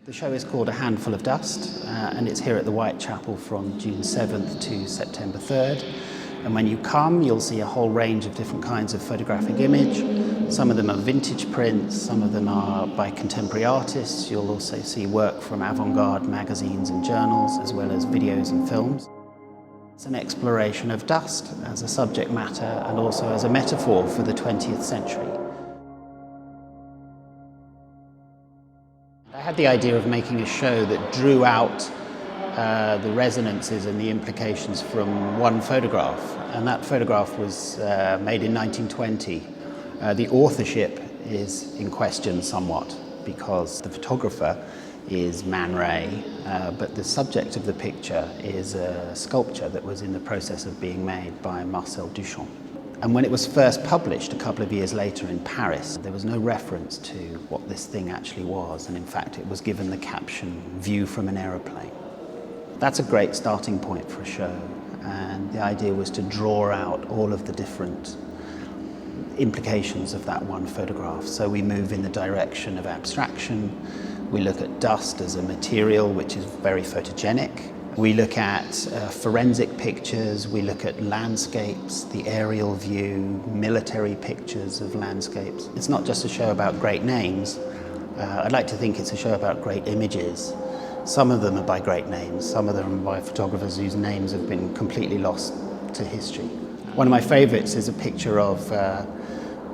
The show is called A Handful of Dust, and it's here at the Whitechapel from June 7th to September 3rd. And when you come, you'll see a whole range of different kinds of photographic image. Some of them are vintage prints, some of them are by contemporary artists. You'll also see work from avant-garde magazines and journals, as well as videos and films. It's an exploration of dust as a subject matter and also as a metaphor for the 20th century. I had the idea of making a show that drew out the resonances and the implications from one photograph, and that photograph was made in 1920. The authorship is in question somewhat because the photographer is Man Ray, but the subject of the picture is a sculpture that was in the process of being made by Marcel Duchamp. And when it was first published a couple of years later in Paris, there was no reference to what this thing actually was, and in fact it was given the caption, "View from an aeroplane." That's a great starting point for a show, and the idea was to draw out all of the different implications of that one photograph. So we move in the direction of abstraction, we look at dust as a material which is very photogenic. We look at forensic pictures, we look at landscapes, the aerial view, military pictures of landscapes. It's not just a show about great names. I'd like to think it's a show about great images. Some of them are by great names, some of them are by photographers whose names have been completely lost to history. One of my favourites is a picture of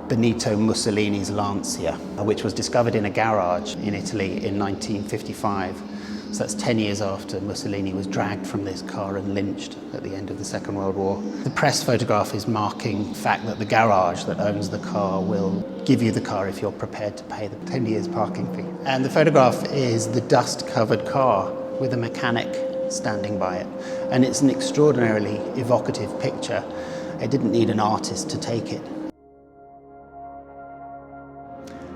Benito Mussolini's Lancia, which was discovered in a garage in Italy in 1955. So that's 10 years after Mussolini was dragged from this car and lynched at the end of the Second World War. The press photograph is marking the fact that the garage that owns the car will give you the car if you're prepared to pay the 10 years parking fee. And the photograph is the dust-covered car with a mechanic standing by it. And it's an extraordinarily evocative picture. I didn't need an artist to take it.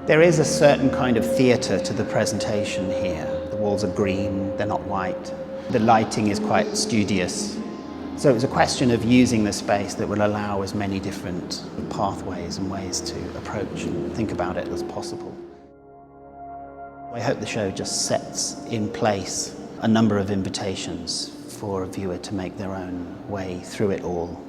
There is a certain kind of theatre to the presentation here. The walls are green, they're not white. The lighting is quite studious. So it's a question of using the space that will allow as many different pathways and ways to approach and think about it as possible. I hope the show just sets in place a number of invitations for a viewer to make their own way through it all.